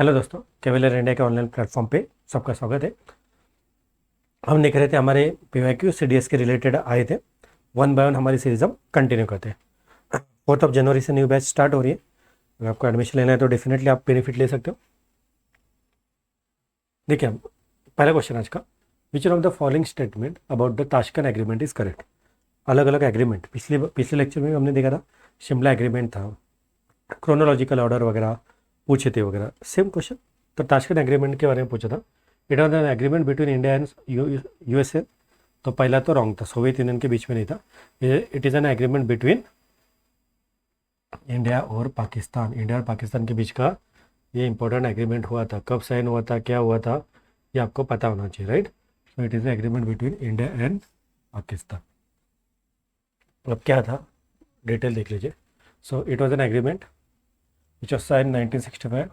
Hello दोस्तों, Kevlar India के online platform पे सबका स्वागत है। हम देख रहे थे हमारे पीवाईक्यू सीडीएस के रिलेटेड आए थे। वन बाय वन हमारी सीरीज हम कंटिन्यू करते हैं। 4 जनवरी से न्यू बैच स्टार्ट हो रही है। अगर आपको एडमिशन लेना है तो डेफिनेटली आप बेनिफिट ले सकते हो। देखिए, हम पहला क्वेश्चन आज का, विच of the following statement about the Tashkent agreement is correct. अलग अलग एग्रीमेंट पिछले लेक्चर में हमने देखा था, शिमला एग्रीमेंट था, क्रोनोलॉजिकल ऑर्डर वगैरह पूछे थे वगैरह। सेम क्वेश्चन तो ताशकंद एग्रीमेंट के बारे में पूछा था। It was an agreement between India and USA. तो पहला तो रॉन्ग था, सोवियत यूनियन के बीच में नहीं था। It is an agreement between India और पाकिस्तान। इंडिया और पाकिस्तान के बीच का ये इंपॉर्टेंट एग्रीमेंट हुआ था। कब साइन हुआ था, क्या हुआ था, ये आपको पता होना चाहिए, right. So it is agreement between India and Pakistan. अब क्या था, डिटेल देख लीजिए। So it was an agreement which was sign 1965।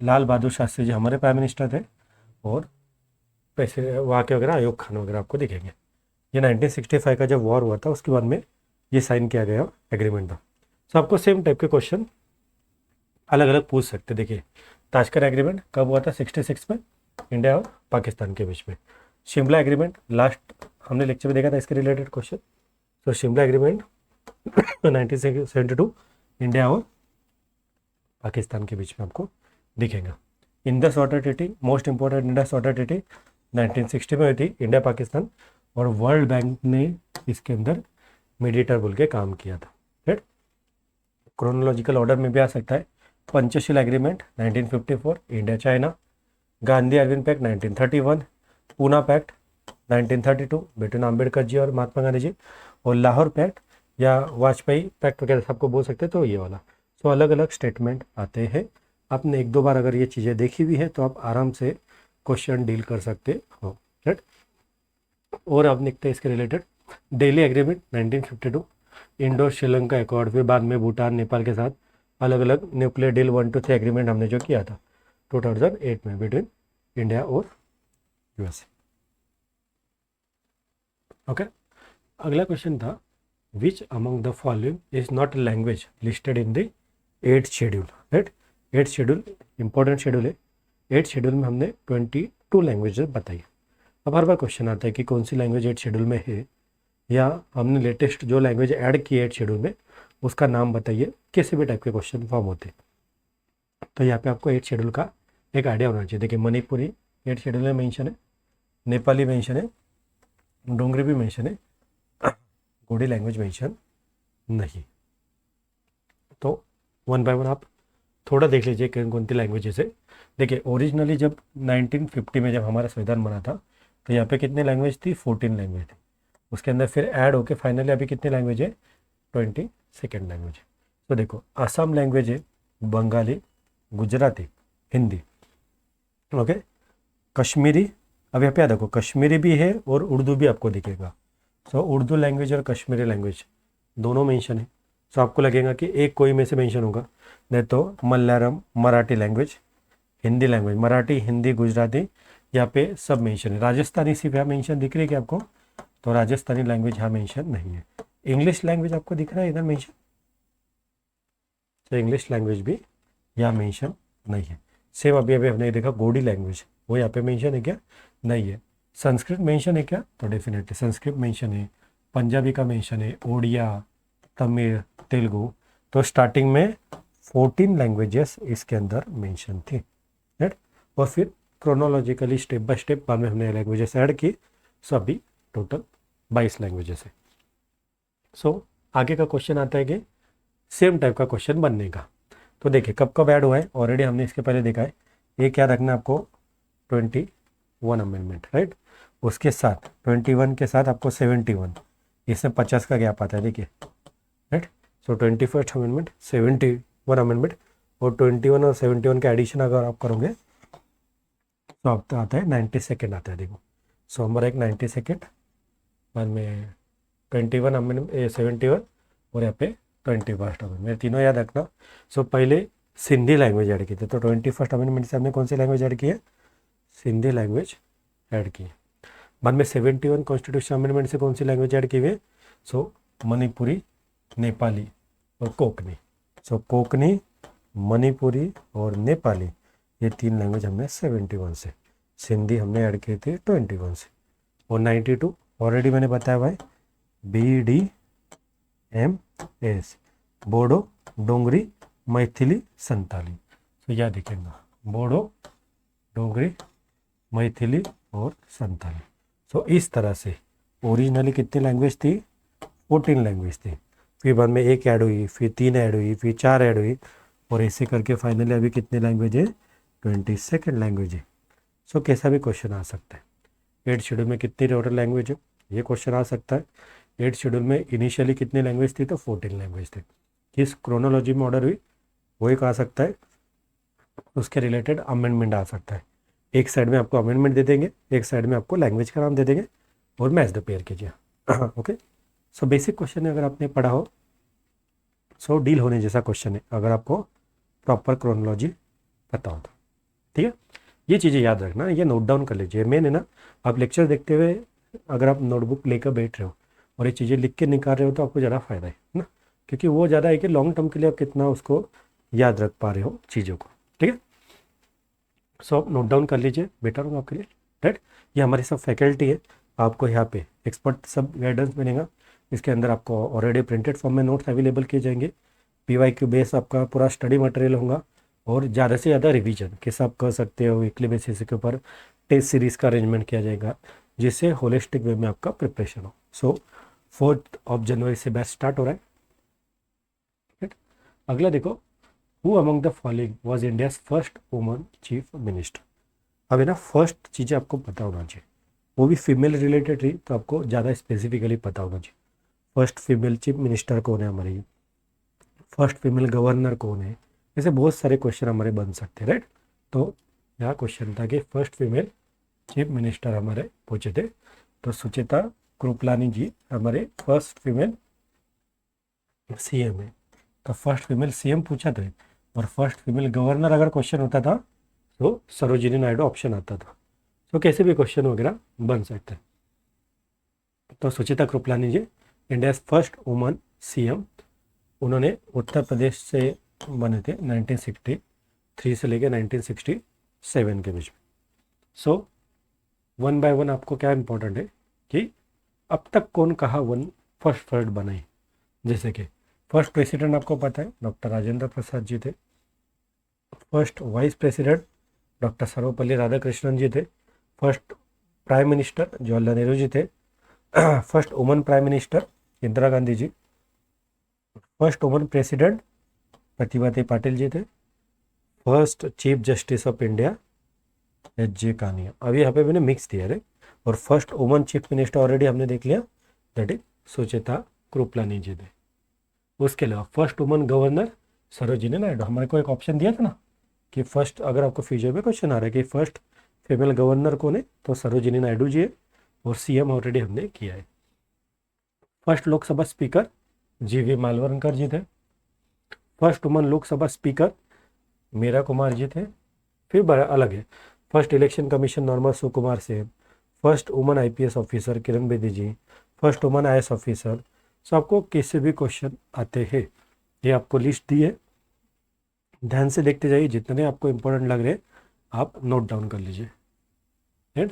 Lal Bahadur Shastri ji हमारे प्राइम मिनिस्टर थे और पैसे वहाँ के वगैरह अयूब खान वगैरह आपको दिखेंगे। ये 1965 का जब वॉर हुआ था उसके बाद में ये साइन किया गया एग्रीमेंट था। सो आपको सेम टाइप के क्वेश्चन अलग अलग पूछ सकते। देखिए, ताशकंद एग्रीमेंट कब हुआ था, 66 में, इंडिया और पाकिस्तान के बीच में। शिमला एग्रीमेंट लास्ट हमने लेक्चर में देखा था इसके रिलेटेड क्वेश्चन। सो शिमला एग्रीमेंट 1972, इंडिया और पाकिस्तान के बीच में आपको दिखेगा। Indus water treaty, most important Indus water treaty 1960 में हुई थी, इंडिया पाकिस्तान, और वर्ल्ड बैंक ने इसके अंदर मीडिएटर बोल के काम किया था, राइट। क्रोनोलॉजिकल ऑर्डर में भी आ सकता है। Panchsheel agreement 1954, India China. Gandhi Irwin pact 1931, Poona pact 1932 between Ambedkar ji और महात्मा गांधी जी, और लाहौर पैक्ट या वाजपेयी पैक्ट वगैरह सबको बोल सकते हैं, तो ये वाला। सो अलग अलग स्टेटमेंट आते हैं। आपने एक दो बार अगर ये चीज़ें देखी हुई है तो आप आराम से क्वेश्चन डील कर सकते हो, राइट। और आप देखते हैं इसके related Delhi agreement 1952, Indo Sri Lanka accord, फिर बाद में भूटान नेपाल के साथ अलग अलग न्यूक्लियर डील 1 to 3 एग्रीमेंट हमने जो किया था 2008 में बिटवीन इंडिया और यूएसए। ओके, अगला क्वेश्चन था, which among the following is not language listed in the 8th schedule, right. 8th schedule important schedule है। 8th शेड्यूल में हमने 22 लैंग्वेजेस बताई। अब हर बार क्वेश्चन आता है कि कौन सी लैंग्वेज 8th शेड्यूल में है, या हमने लेटेस्ट जो लैंग्वेज ऐड की है 8th शेड्यूल में उसका नाम बताइए। किसी भी टाइप के क्वेश्चन फॉर्म होते हैं तो यहाँ पे आपको 8th शेड्यूल का एक आइडिया होना चाहिए। देखिए, मणिपुरी 8th शेड्यूल में मेंशन है, नेपाली मेंशन है, डोंगरी भी मेंशन है, गोडी लैंग्वेज मेंशन नहीं। तो वन बाय वन आप थोड़ा देख लीजिए कौन कौन सी लैंग्वेजेस है। देखिए, ओरिजिनली जब 1950 में जब हमारा संविधान बना था तो यहाँ पे कितनी लैंग्वेज थी, 14 लैंग्वेज थी। उसके अंदर फिर ऐड होके फाइनली अभी कितनी लैंग्वेज है, 22nd लैंग्वेज है। तो देखो, आसाम लैंग्वेज है बंगाली, गुजराती, हिंदी, ओके। कश्मीरी, अब यहाँ पे देखो कश्मीरी भी है और उर्दू भी आपको दिखेगा। सो उर्दू लैंग्वेज और कश्मीरी लैंग्वेज दोनों मेंशन है। सो आपको लगेगा कि एक कोई में से मेंशन होगा, नहीं तो मलयालम, मराठी लैंग्वेज, हिंदी लैंग्वेज, मराठी, हिंदी, गुजराती, यहाँ पे सब मेंशन है। राजस्थानी सिर्फ यहाँ मेंशन दिख रही है क्या आपको, तो राजस्थानी लैंग्वेज यहाँ मेंशन नहीं है। इंग्लिश लैंग्वेज आपको दिख रहा है इधर मेंशन, तो इंग्लिश लैंग्वेज भी यहाँ मेंशन नहीं है। सेम अभी अभी हमने देखा गोडी लैंग्वेज, वो यहाँ पे मेंशन है क्या, नहीं है। संस्कृत मेंशन है क्या, तो डेफिनेटली संस्कृत मेंशन है। पंजाबी का मेंशन है, ओडिया, तमिल, तेलुगु। तो स्टार्टिंग में 14 लैंग्वेजेस इसके अंदर मेंशन थी, राइट। और फिर क्रोनोलॉजिकली स्टेप बाय स्टेप बाद में हमने लैंग्वेजेस ऐड की। सो अभी टोटल 22 लैंग्वेजेस है। सो आगे का क्वेश्चन आता है कि सेम टाइप का क्वेश्चन बनने का। तो देखिए, कब कब ऐड हुआ है, ऑलरेडी हमने इसके पहले देखा है। ये क्या रखना है आपको, 21 अमेंडमेंट, राइट। उसके साथ 21 के साथ आपको 71, इसमें 50 का गैप आता है, देखिए, राइट। सो 21st अमेंडमेंट, 71 अमेंडमेंट, और 21 और 71 का एडिशन अगर आप करोगे तो आपका आता है 92nd आता है। देखो, सो नंबर 1 92nd, बाद में 21 अमेंडमेंट, 71, और यहाँ पे 21st अमेंडमेंट, मेरे तीनों याद रखना। सो पहले सिंधी लैंग्वेज ऐड की थी, तो 21st अमेंडमेंट से हमने कौन सी लैंग्वेज ऐड की है, सिंधी लैंग्वेज ऐड की है। बाद में 71 कॉन्स्टिट्यूशन अमेंडमेंट से कौन सी लैंग्वेज ऐड की हुई है, सो मणिपुरी, नेपाली और कोंकणी। सो कोंकणी, मणिपुरी और नेपाली, ये 3 लैंग्वेज हमने 71 से, सिंधी हमने ऐड की थी 21 से, और 92 ऑलरेडी मैंने बताया भाई BDMS, बोडो, डोंगरी, मैथिली, संताली। तो याद रखिएगा बोडो, डोंगरी, मैथिली और संताली। सो इस तरह से ओरिजिनली कितनी लैंग्वेज थी, 14 लैंग्वेज थी, फिर बाद में एक ऐड हुई, फिर 3 ऐड हुई, फिर 4 ऐड हुई, और ऐसे करके फाइनली अभी कितनी लैंग्वेज है, 22 लैंग्वेज है। सो कैसा भी क्वेश्चन आ सकता है। 8 शेड्यूल में कितनी टोटल लैंग्वेज है, ये क्वेश्चन आ सकता है। 8 शेड्यूल में इनिशियली कितनी लैंग्वेज थी, तो 14 लैंग्वेज थी। किस क्रोनोलॉजी में ऑर्डर हुई वो एक आ सकता है, उसके रिलेटेड अमेंडमेंट आ सकता है। एक साइड में आपको अमेंडमेंट दे देंगे, एक साइड में आपको लैंग्वेज का नाम दे देंगे, और मैच द पेयर कीजिए। ओके, सो बेसिक क्वेश्चन है, अगर आपने पढ़ा हो सो डील होने जैसा क्वेश्चन है, अगर आपको प्रॉपर क्रोनोलॉजी पता हो तो। ठीक है, ये चीज़ें याद रखना, ये नोट डाउन कर लीजिए। मेन है ना, आप लेक्चर देखते हुए अगर आप नोटबुक लेकर बैठ रहे हो और ये चीज़ें लिख के निकाल रहे हो तो आपको ज़्यादा फ़ायदा है ना, क्योंकि वो ज़्यादा है कि लॉन्ग टर्म के लिए आप कितना उसको याद रख पा रहे हो चीज़ों को। ठीक है, सो आप नोट डाउन कर लीजिए, बेटर होगा आपके लिए। राइट, ये हमारी सब फैकल्टी है, आपको यहाँ पे एक्सपर्ट सब गाइडेंस मिलेगा। इसके अंदर आपको ऑलरेडी प्रिंटेड फॉर्म में नोट्स अवेलेबल किए जाएंगे, PYQ बेस आपका पूरा स्टडी मटेरियल होगा, और ज़्यादा से ज़्यादा रिवीजन कैसे आप कर सकते हो वीकली बेसिस के ऊपर टेस्ट सीरीज़ का अरेंजमेंट किया जाएगा, जिससे होलिस्टिक वे में आपका प्रिपरेशन हो। सो 4 जनवरी से बैच स्टार्ट हो रहा है। राइट, अगला देखो, who among the following was India's first woman chief minister. अब है ना, फर्स्ट चीज़ें आपको पता होना चाहिए, वो भी फीमेल रिलेटेड रही तो आपको ज़्यादा स्पेसिफिकली पता होना चाहिए। फर्स्ट फीमेल चीफ मिनिस्टर कौन है हमारी, फर्स्ट फीमेल गवर्नर कौन है, ऐसे बहुत सारे क्वेश्चन हमारे बन सकते हैं। राइट, तो यहाँ क्वेश्चन था कि फर्स्ट फीमेल चीफ मिनिस्टर हमारे पूछे थे, तो सुचेता कृपलानी जी हमारे फर्स्ट फीमेल CM है। तो फर्स्ट फीमेल CM पूछा था, और फर्स्ट फीमेल गवर्नर अगर क्वेश्चन होता था तो सरोजिनी नायडू ऑप्शन आता था। तो कैसे भी क्वेश्चन वगैरह बन सकते हैं। तो सुचिता कृपलानी जी इंडिया फर्स्ट वुमन CM, उन्होंने उत्तर प्रदेश से बने थे 1963 से लेकर 1967 के बीच में। सो 1 बाय 1 आपको क्या इंपॉर्टेंट है कि अब तक कौन कहा फर्स्ट बनाई। जैसे कि फर्स्ट प्रेसिडेंट आपको पता है डॉक्टर राजेंद्र प्रसाद जी थे, first vice president doctor Sarvepalli Radhakrishnan ji थे, first prime minister Jawaharlal Nehru ji थे, first woman prime minister Indira Gandhi ji, first woman president Pratibha Patil ji थे, first chief justice of India HJ Kania. अब यहाँ पे मैंने मिक्स दिया है, और first woman chief minister already हमने देख लिया, दैट इज सुचेता कृपलानी जी थे। उसके अलावा first woman governor Sarojini Naidu. हमारे को एक ऑप्शन दिया था ना कि फर्स्ट, अगर आपको फ्यूचर में क्वेश्चन आ रहा है कि फर्स्ट फीमेल गवर्नर कौन है, तो सरोजिनी नायडू जी है, और CM ऑलरेडी हमने किया है। First Lok Sabha speaker GV Mavalankar ji थे, first woman Lok Sabha speaker Meira Kumar ji थे। फिर बड़ा अलग है, फर्स्ट इलेक्शन कमीशन नॉर्मल Sukumar Sen, first woman IPS officer Kiran Bedi ji, first woman IS officer. So आपको किसी भी क्वेश्चन आते हैं, ये आपको लिस्ट दी है, ध्यान से देखते जाइए, जितने आपको इंपॉर्टेंट लग रहे आप नोट डाउन कर लीजिए। राइट,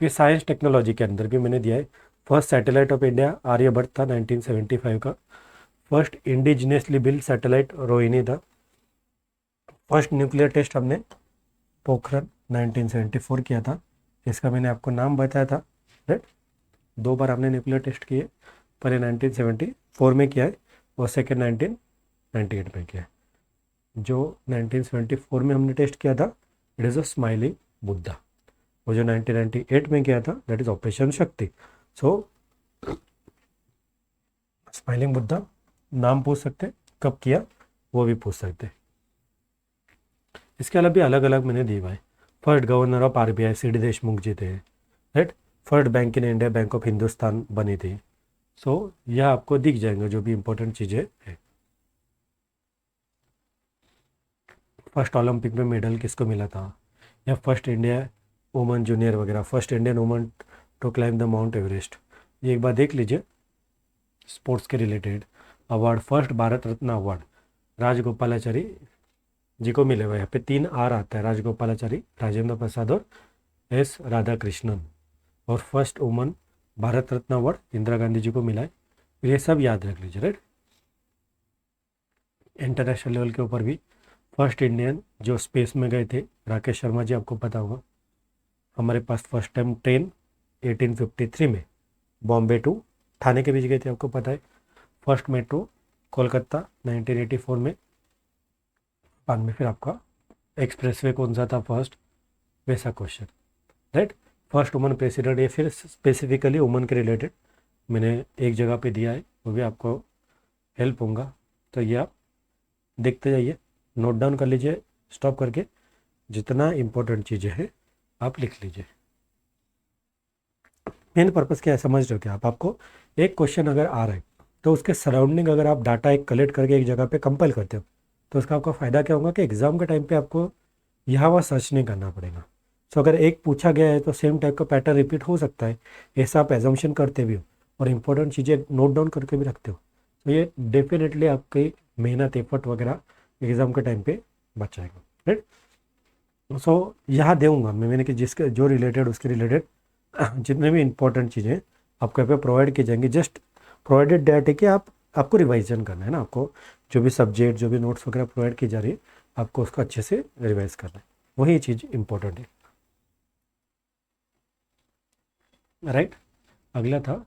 फिर साइंस टेक्नोलॉजी के अंदर भी मैंने दिया है, first satellite of India Aryabhatta था 1975 का, first indigenously build satellite Rohini था, फर्स्ट न्यूक्लियर टेस्ट हमने पोखरण 1974 किया था, इसका मैंने आपको नाम बताया था। राइट, 2 बार हमने न्यूक्लियर टेस्ट किए, पहले 1974 में किया है और सेकेंड 1998 में किया है। जो 1974 में हमने टेस्ट किया था it is a smiling Buddha, वो जो 1998 में किया था दैट इज ऑपरेशन शक्ति। सो स्माइलिंग बुद्धा नाम पूछ सकते, कब किया वो भी पूछ सकते। इसके अलावा भी अलग अलग मैंने दिए भाई, first governor of RBI CD Deshmukh ji थे। Right, first bank in India bank of Hindustan बनी थी। सो यह आपको दिख जाएंगे जो भी इंपॉर्टेंट चीज़ें है। फर्स्ट ओलंपिक में मेडल किसको मिला था, या फर्स्ट इंडिया वुमन जूनियर वगैरह, first Indian woman to climb the Mount Everest, ये एक बार देख लीजिए। स्पोर्ट्स के related award, first Bharat Ratna award Rajagopalachari ji को मिले हुए यहाँ पे 3 आर आता है, राजगोपालाचारी, राजेंद्र प्रसाद और एस राधाकृष्णन। और first woman Bharat Ratna award Indira Gandhi जी को मिला है। ये सब याद रख लीजिए, राइट। इंटरनेशनल लेवल के ऊपर भी फर्स्ट इंडियन जो स्पेस में गए थे राकेश शर्मा जी, आपको पता होगा। हमारे पास फर्स्ट टाइम ट्रेन 1853 में बॉम्बे टू ठाणे के बीच गए थे, आपको पता है। फर्स्ट मेट्रो कोलकाता 1984 में। बाद में फिर आपका एक्सप्रेसवे कौन सा था फर्स्ट, वैसा question, right. First woman president, ये फिर स्पेसिफिकली वुमन के रिलेटेड मैंने एक जगह पे दिया है, वो भी आपको हेल्प होगा। तो ये आप देखते जाइए, नोट डाउन कर लीजिए, स्टॉप करके जितना इम्पोर्टेंट चीज़ें हैं आप लिख लीजिए। मेन पर्पज़ क्या है समझ रहे हो क्या आप? आपको एक क्वेश्चन अगर आ रहा है तो उसके सराउंडिंग अगर आप डाटा एक कलेक्ट करके एक जगह पे कंपाइल करते हो तो उसका आपका फ़ायदा क्या होगा कि एग्ज़ाम के टाइम पे आपको यहाँ वहाँ सर्च नहीं करना पड़ेगा। सो अगर एक पूछा गया है तो सेम टाइप का पैटर्न रिपीट हो सकता है, ऐसा आप एजम्पशन करते भी हो और इम्पोर्टेंट चीज़ें नोट डाउन करके भी रखते हो, तो ये डेफिनेटली आपकी मेहनत एफर्ट वगैरह एग्ज़ाम के टाइम पे बचाएगा, राइट। सो यहाँ दूंगा मैंने कि जिसके जो रिलेटेड उसके रिलेटेड जितने भी इंपॉर्टेंट चीज़ें आपको यहाँ पे प्रोवाइड की जाएंगी। जस्ट प्रोवाइडेड डेट है कि आपको रिवाइजन करना है ना, आपको जो भी सब्जेक्ट जो भी नोट्स वगैरह प्रोवाइड की जा रही है आपको उसको अच्छे से रिवाइज करना है, वही चीज़ इंपॉर्टेंट है, राइट। अगला था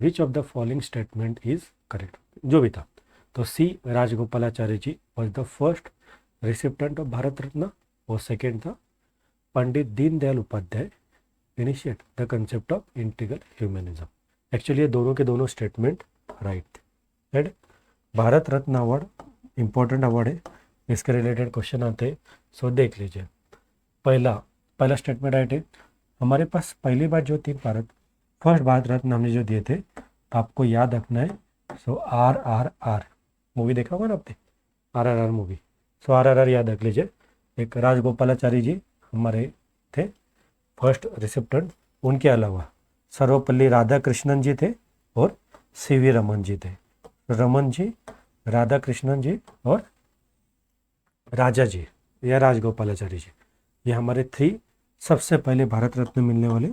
which of the following statement is correct, जो भी था। तो C Rajagopalachari ji was the first recipient of Bharat Ratna, और सेकेंड था Pandit Deendayal Upadhyaya initiate the concept of integral humanism. Actually ये दोनों के दोनों स्टेटमेंट राइट थे, right. Bharat Ratna award important award है, इसके रिलेटेड क्वेश्चन आते हैं, सो देख लीजिए। पहला स्टेटमेंट राइट है। हमारे पास पहली बार जो थी फर्स्ट भारत रत्न हमने जो दिए थे, आपको याद रखना है। सो RRR मूवी देखा होगा ना आपने, RRR मूवी। सो RRR याद रख लीजिए। एक राजगोपालाचारी जी हमारे थे फर्स्ट रिसिप्टेंट, उनके अलावा सर्वपल्ली राधाकृष्णन जी थे और CV रमन जी थे। रमन जी, राधाकृष्णन जी और राजा जी या राजगोपालाचारी जी, ये हमारे 3 सबसे पहले भारत रत्न मिलने वाले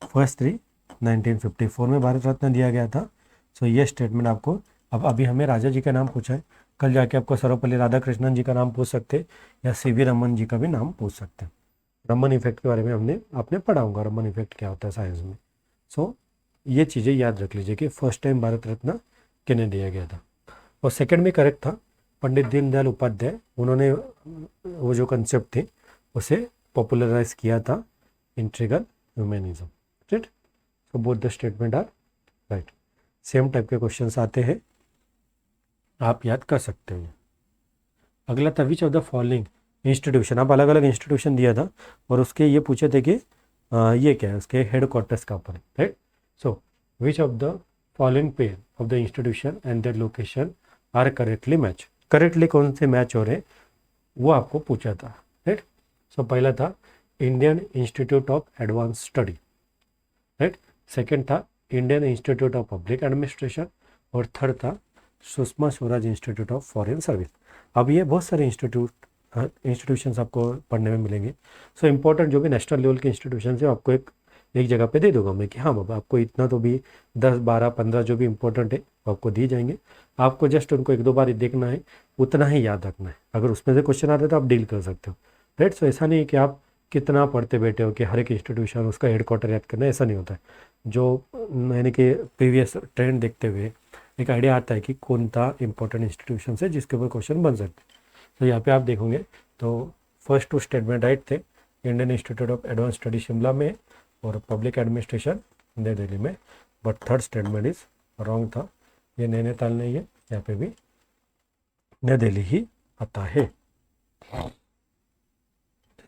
फर्स्ट 3 1954 में भारत रत्न दिया गया था। सो ये स्टेटमेंट आपको, अब अभी हमें राजा जी का नाम पूछा है, कल जाके आपको सर्वपल्ली राधाकृष्णन जी का नाम पूछ सकते या CV रमन जी का भी नाम पूछ सकते हैं। रमन इफेक्ट के बारे में आपने पढ़ा होगा, रमन इफेक्ट क्या होता है साइंस में। सो ये चीज़ें याद रख लीजिए कि फर्स्ट टाइम भारत रत्न किन्हें दिया गया था। और सेकंड में करेक्ट था पंडित दीनदयाल उपाध्याय, उन्होंने वो जो कंसेप्ट थे उसे पॉपुलराइज किया था, integral humanism, right. So both the statement are right. Same type के क्वेश्चंस आते हैं, आप याद कर सकते हो। अगला था which of the following institution, आप अलग अलग इंस्टीट्यूशन दिया था और उसके ये पूछे थे कि ये क्या है, उसके हेड क्वार्टर्स का ऊपर, right. So which of the following pair of the institution and their location are correctly match, correctly कौन से मैच हो रहे वो आपको पूछा था, राइट। सो पहला था Indian institute of advance study, right. Second था Indian institute of public administration और थर्ड था Sushma Swaraj institute of foreign service. अब ये बहुत सारे इंस्टीट्यूशंस आपको पढ़ने में मिलेंगे। सो इम्पोर्टेंट जो भी नेशनल लेवल के इंस्टीट्यूशन है आपको एक जगह पे दे दूंगा मैं कि हाँ बाबा आपको इतना तो भी 10, 12, 15 जो भी इंपॉर्टेंट है वो आपको दिए जाएंगे, आपको जस्ट उनको 1-2 बार देखना है, उतना ही याद रखना है। अगर उसमें से क्वेश्चन आता है तो आप डील कर सकते हो, राइट। सो ऐसा नहीं है कि आप कितना पढ़ते बैठे हो कि हर एक इंस्टीट्यूशन उसका हेडक्वार्टर याद करना है, ऐसा नहीं होता है। जो यानी कि प्रीवियस ट्रेंड देखते हुए एक आइडिया आता है कि कौन सा इंपॉर्टेंट इंस्टीट्यूशन है जिसके ऊपर क्वेश्चन बन सकते हैं। तो यहाँ पे आप देखोगे तो फर्स्ट 2 स्टेटमेंट राइट थे, Indian institute of advance study Shimla में और पब्लिक एडमिनिस्ट्रेशन नई दिल्ली में, but third statement is wrong था, ये नैनीताल नहीं है, यहाँ पे भी नई दिल्ली ही आता है।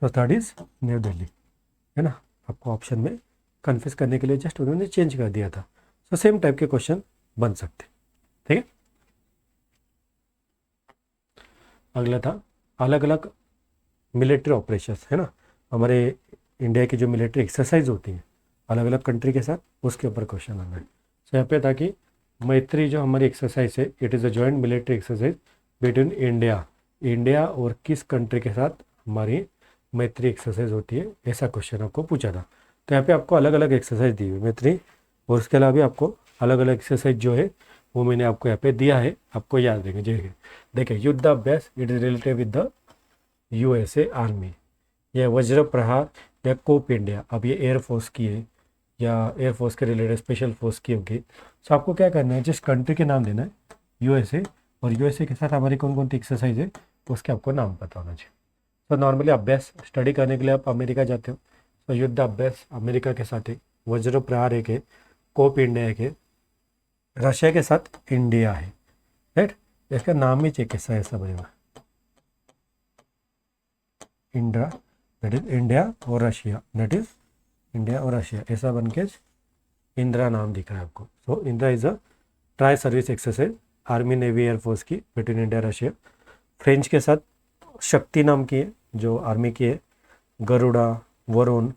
तो थर्ड इज न्यू दिल्ली, है ना। आपको ऑप्शन में कन्फ्यूज करने के लिए जस्ट उन्होंने चेंज कर दिया था। सो सेम टाइप के क्वेश्चन बन सकते, ठीक है। अगला था अलग अलग मिलिट्री ऑपरेशंस, है ना, हमारे इंडिया की जो मिलिट्री एक्सरसाइज होती है अलग अलग कंट्री के साथ, उसके ऊपर क्वेश्चन आना है। सो यहाँ पे था कि मैत्री जो हमारी एक्सरसाइज है, it is a joint military exercise between India India और किस कंट्री के साथ हमारी मैत्री एक्सरसाइज होती है, ऐसा क्वेश्चन आपको पूछा था। तो यहाँ पे आपको अलग अलग एक्सरसाइज दी हुई मैत्री, और उसके अलावा भी आपको अलग अलग एक्सरसाइज जो है वो मैंने आपको यहाँ पे दिया है, आपको याद रखेंगे। देखिए युद्ध अभ्यास, it is related with the USA army, या वज्र प्रहार या कोप इंडिया, अब ये एयरफोर्स की है या एयरफोर्स के रिलेटेड स्पेशल फोर्स की होगी। सो आपको क्या करना है, जिस कंट्री के नाम देना है यूएसए, और यूएसए के साथ हमारी कौन कौन सी एक्सरसाइज है उसके आपको नाम पता होना चाहिए। तो नॉर्मली अभ्यास स्टडी करने के लिए आप अमेरिका जाते हो, तो युद्ध अभ्यास अमेरिका के साथ है, वज्र प्रहार एक है, कोप इंडिया एक है, रशिया के साथ इंडिया है, राइट। इसका नाम ही चेक कैसा ऐसा बनेगा, इंडिया, दैट इज इंडिया और रशिया, दैट इज इंडिया और रशिया, ऐसा बन के इंदिरा नाम दिख रहा है आपको। सो Indira is a tri service exercise army navy air force की बिटवीन इंडिया रशिया। फ्रेंच के साथ शक्ति नाम की है जो आर्मी की है, गरुड़ा, वरुण,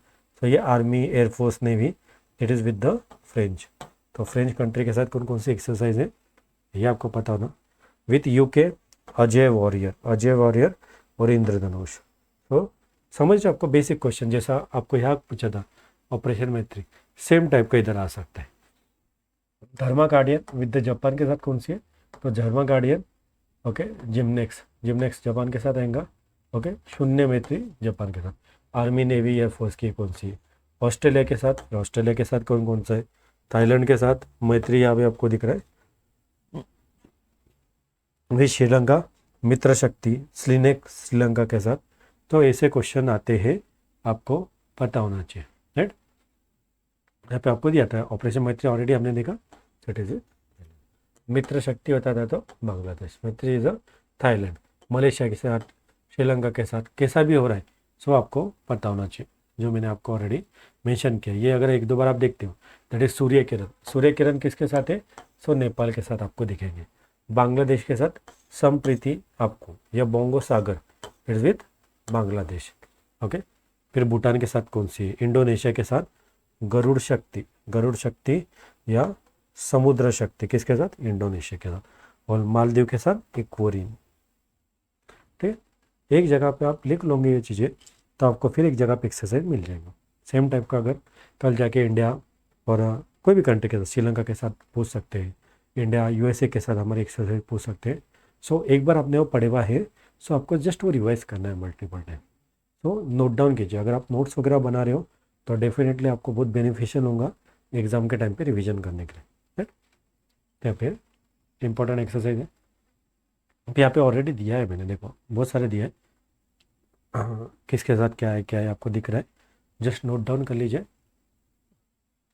तो ये army air force navy, it is with the French. तो फ्रेंच कंट्री के साथ कौन कौन सी एक्सरसाइज है ये आपको पता होना। विथ यूके अजय वॉरियर और इंद्रधनुष। तो समझ आपको बेसिक क्वेश्चन जैसा आपको यहाँ पूछा था ऑपरेशन मैत्री, सेम टाइप का इधर आ सकता है। धर्मा गार्डियन विद द जापान के साथ कौन सी है, तो धर्मा गार्डियन, ओके। जिम्नेक्स जापान के साथ आएगा, ओके। शून्य मैत्री जापान के साथ। आर्मी नेवी एयरफोर्स की कौन सी है, ऑस्ट्रेलिया के साथ कौन कौन सा है, थाईलैंड के साथ मैत्री यहाँ पे आपको दिख रहा है, वही श्रीलंका मित्र शक्ति स्लिनेक श्रीलंका के साथ। तो ऐसे क्वेश्चन आते हैं, आपको पता होना चाहिए, राइट। यहाँ पे आपको दिया था ऑपरेशन मैत्री, ऑलरेडी हमने देखा, दैट इज मित्र शक्ति होता था तो बांग्लादेश, मैत्री इज अ थाईलैंड, मलेशिया के साथ, श्रीलंका के साथ, कैसा भी हो रहा है सो आपको पता होना चाहिए, जो मैंने आपको ऑलरेडी मेंशन किया। ये अगर एक दो बार आप देखते हो, दैट इज सूर्य किरण किसके साथ है, सो नेपाल के साथ आपको दिखेंगे। बांग्लादेश के साथ संप्रीति आपको, या bongo Sagar, it's with Bangladesh, okay. फिर भूटान के साथ कौन सी है, इंडोनेशिया के साथ गरुड़ शक्ति या समुद्र शक्ति, किसके साथ, इंडोनेशिया के साथ। और मालदीव के साथ इक्वेरिन, ठीक। एक जगह पे आप लिख लोगे ये चीज़ें तो आपको फिर एक जगह पे एक्सरसाइज मिल जाएगा सेम टाइप का। अगर कल जाके इंडिया और कोई भी कंट्री के साथ, श्रीलंका के साथ पूछ सकते हैं, इंडिया यूएसए के साथ हमारी एक्सरसाइज पूछ सकते हैं। सो एक बार आपने वो पढ़े हुआ है, सो आपको जस्ट वो रिवाइज करना है मल्टीपल टाइम। तो नोट डाउन कीजिए, अगर आप नोट्स वगैरह बना रहे हो तो डेफिनेटली आपको बहुत बेनिफिशियल होगा एग्जाम के टाइम पे रिवीजन करने के लिए, राइट। या फिर इंपॉर्टेंट एक्सरसाइज है यहाँ पे ऑलरेडी दिया है मैंने, देखो बहुत सारे दिया है, किसके साथ क्या है आपको दिख रहा है, जस्ट नोट डाउन कर लीजिए,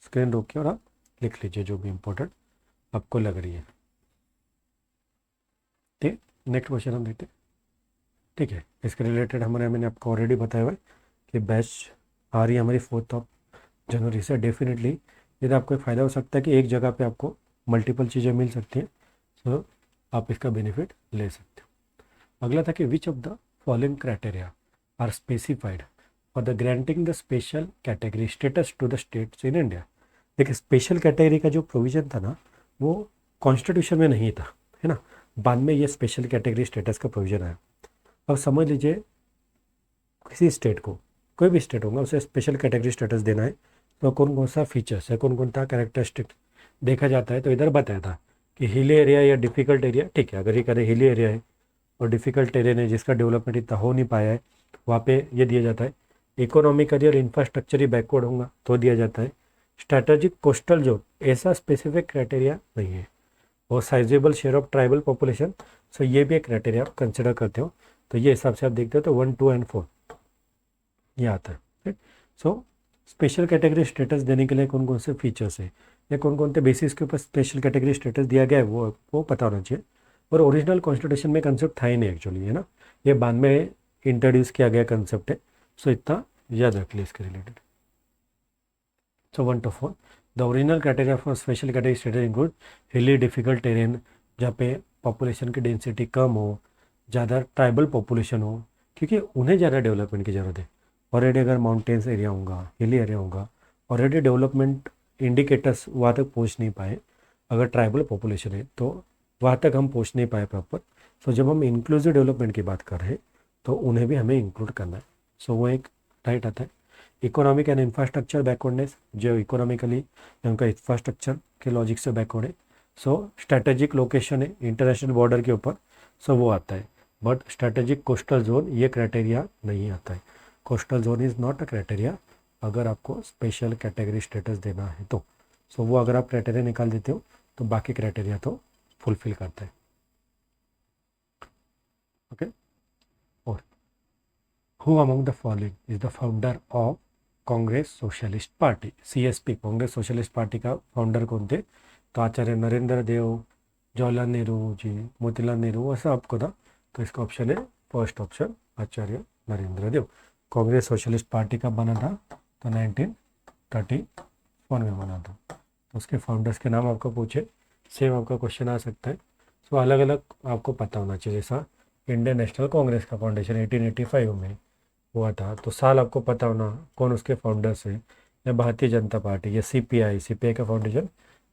स्क्रीन रोकिए और आप लिख लीजिए जो भी इम्पोर्टेंट आपको लग रही है, ठीक। नेक्स्ट क्वेश्चन हम देखते हैं, ठीक है। इसके रिलेटेड मैंने आपको ऑलरेडी बताया हुआ है कि बैच आ रही है हमारी 4 जनवरी से। डेफिनेटली यदि आपको एक फ़ायदा हो सकता है कि एक जगह पे आपको मल्टीपल चीज़ें मिल सकती हैं, सो आप इसका बेनिफिट ले सकते हो। अगला था कि which of the following criteria are specified for the granting the special category status to the states in India. देखिए स्पेशल कैटेगरी का जो प्रोविज़न था ना वो कॉन्स्टिट्यूशन में नहीं था, है ना, बाद में ये स्पेशल कैटेगरी स्टेटस का प्रोविज़न आया। अब समझ लीजिए किसी स्टेट को, कोई भी स्टेट होगा उसे स्पेशल कैटेगरी स्टेटस देना है, तो कौन कौन सा फीचर्स है, कौन कौन सा कैरेक्टरिस्टिक देखा जाता है। तो इधर बताया था कि हिली एरिया या डिफ़िकल्ट एरिया, ठीक है, अगर ये करें हिली एरिया है और डिफ़िकल्ट एरिया है जिसका डेवलपमेंट इतना हो नहीं पाया है, वहाँ पे ये दिया जाता है। इकोनॉमिकली और इंफ्रास्ट्रक्चरी बैकवर्ड होगा तो दिया जाता है। स्ट्रैटेजिक कोस्टल जोन, ऐसा स्पेसिफिक क्राइटेरिया नहीं है। और sizeable share of tribal population, so ये भी एक क्राइटेरिया आप कंसिडर करते हो, तो ये हिसाब से आप देखते हो तो 1, 2 और 4 ये आता है, ठीक। सो स्पेशल कैटेगरी स्टेटस देने के लिए कौन कौन से फीचर्स है या कौन कौन से बेसिस के ऊपर स्पेशल कैटेगरी स्टेटस दिया गया है वो पता होना चाहिए। और ओरिजिनल कॉन्स्टिट्यूशन में कंसेप्ट था ही नहीं एक्चुअली, है ना, ये बाद में इंट्रोड्यूस किया गया कंसेप्ट है। सो इतना याद रख लिया इसके related. So 1 to 4 the original criteria for special category status include हिली डिफिकल्ट टेरेन, जहाँ पे पॉपुलेशन की डेंसिटी कम हो, ज़्यादा ट्राइबल पॉपुलेशन हो, क्योंकि उन्हें ज़्यादा डेवलपमेंट की ज़रूरत है। ऑलरेडी अगर माउंटेन्स एरिया होगा, हिली एरिया होगा, ऑलरेडी डेवलपमेंट इंडिकेटर्स वहाँ तक पहुँच नहीं पाए। अगर ट्राइबल पॉपुलेशन है तो वहाँ तक हम पहुँच नहीं पाए प्रॉपर, सो जब हम इंक्लूसिव डेवलपमेंट की बात कर रहे हैं तो उन्हें भी हमें इंक्लूड करना है। सो वो एक राइट आता है। इकोनॉमिक एंड इंफ्रास्ट्रक्चर बैकवर्डनेस, जो इकोनॉमिकली उनका इंफ्रास्ट्रक्चर के लॉजिक से बैकवर्ड है। सो स्ट्रैटेजिक लोकेशन है इंटरनेशनल बॉर्डर के ऊपर, सो वो आता है। बट स्ट्रैटेजिक कोस्टल जोन ये क्राइटेरिया नहीं आता है। Coastal zone is not a criteria अगर आपको स्पेशल कैटेगरी स्टेटस देना है तो। सो वो अगर आप क्राइटेरिया निकाल देते हो तो बाकी क्राइटेरिया तो फुलफिल करता है। ओके। और who among the following is the founder of Congress socialist party, CSP, Congress socialist party का फाउंडर कौन थे? तो आचार्य नरेंद्र देव, जवाहरलाल नेहरू जी, मोतीलाल नेहरू, ऐसा आपको था। तो इसका ऑप्शन है फर्स्ट ऑप्शन, आचार्य नरेंद्र देव। कांग्रेस सोशलिस्ट पार्टी का बना था तो 1934 में बना था। तो उसके फाउंडर्स के नाम आपको पूछे, सेम आपका क्वेश्चन आ सकता है। सो अलग अलग आपको पता होना चाहिए। जैसा इंडियन नेशनल कांग्रेस का फाउंडेशन 1885 में हुआ था, तो साल आपको पता होना कौन उसके फाउंडर्स हैं। या भारतीय जनता पार्टी या CPI का फाउंडेशन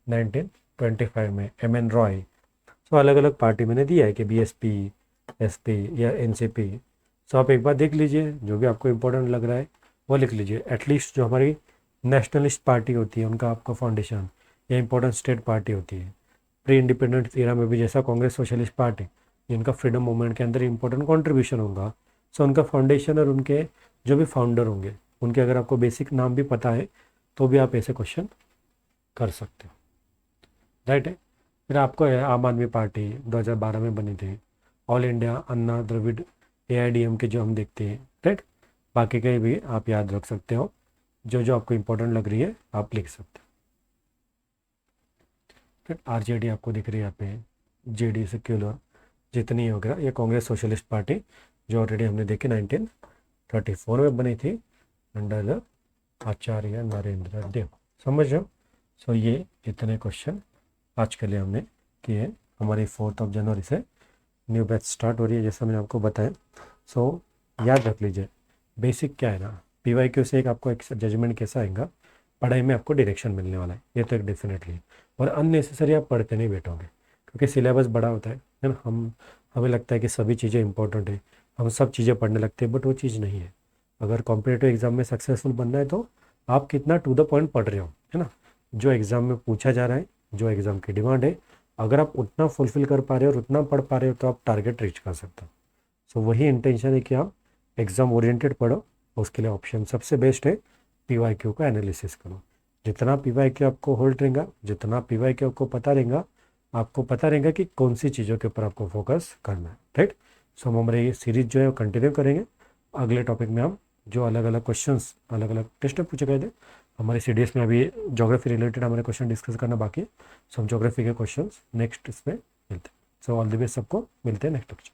1925 में, MN रॉय। सो अलग अलग पार्टी मैंने दिया है कि BSP, SP या NCP। सो आप एक बार देख लीजिए, जो भी आपको इम्पोर्टेंट लग रहा है वो लिख लीजिए। एटलीस्ट जो हमारी नेशनलिस्ट पार्टी होती है उनका आपका फाउंडेशन, या इंपॉर्टेंट स्टेट पार्टी होती है प्री इंडिपेंडेंस एरा में भी, जैसा कांग्रेस सोशलिस्ट पार्टी, जिनका फ्रीडम मूवमेंट के अंदर इंपॉर्टेंट कंट्रीब्यूशन होगा। सो उनका फाउंडेशन और उनके जो भी फाउंडर होंगे उनके अगर आपको बेसिक नाम भी पता है तो भी आप ऐसे क्वेश्चन कर सकते हो। राइट है। फिर आपको है आम आदमी पार्टी 2012 में बनी थी, ऑल इंडिया अन्ना द्रविड़ AIDM जो हम देखते हैं। राइट। बाकी के भी आप याद रख सकते हो, जो जो आपको इंपॉर्टेंट लग रही है आप लिख सकते हो। फिर RJD आपको दिख रही है यहाँ पे, JD सेक्युलर, जितनी वगैरह, ये कांग्रेस सोशलिस्ट पार्टी जो ऑलरेडी हमने देखी 1934 में बनी थी अंडर आचार्य नरेंद्र देव। समझ रहे हो? सो ये इतने क्वेश्चन आज के लिए हमने किए। हमारी 4 जनवरी से न्यू बैच स्टार्ट हो रही है, जैसा मैंने आपको बताया। सो याद रख लीजिए, बेसिक क्या है ना, PYQ से एक आपको एक जजमेंट कैसा आएगा, पढ़ाई में आपको डायरेक्शन मिलने वाला है, ये तो एक डेफिनेटली। और अननेसेसरी आप पढ़ते नहीं बैठोगे, क्योंकि सिलेबस बड़ा होता है ना। हमें लगता है कि सभी चीज़ें इंपॉर्टेंट है, हम सब चीज़ें पढ़ने लगते हैं, बट वो चीज़ नहीं है। अगर कॉम्पिटिटिव एग्जाम में सक्सेसफुल बनना है तो आप कितना टू द पॉइंट पढ़ रहे हो, है ना। जो एग्ज़ाम में पूछा जा रहा है, जो एग्ज़ाम की डिमांड है, अगर आप उतना फुलफिल कर पा रहे हो और उतना पढ़ पा रहे हो तो आप टारगेट रीच कर सकते हो। सो वही इंटेंशन है कि आप एग्ज़ाम ओरिएंटेड पढ़ो। उसके लिए ऑप्शन सबसे बेस्ट है PYQ का एनालिसिस करो। जितना PYQ आपको होल्ड रहेगा, जितना PYQ आपको पता रहेगा, आपको पता रहेगा कि कौन सी चीज़ों के ऊपर आपको फोकस करना है। राइट। सो हम हमारे ये सीरीज जो है वो कंटिन्यू करेंगे। अगले टॉपिक में हम जो अलग अलग क्वेश्चंस, अलग अलग टेस्ट में पूछे गए थे हमारे CDS में, अभी ज्योग्राफी रिलेटेड हमारे क्वेश्चन डिस्कस करना बाकी है। सो हम ज्योग्राफी के क्वेश्चन नेक्स्ट इसमें मिलते हैं। सो ऑल द बेस्ट, सबको मिलते हैं नेक्स्ट लेक्चर।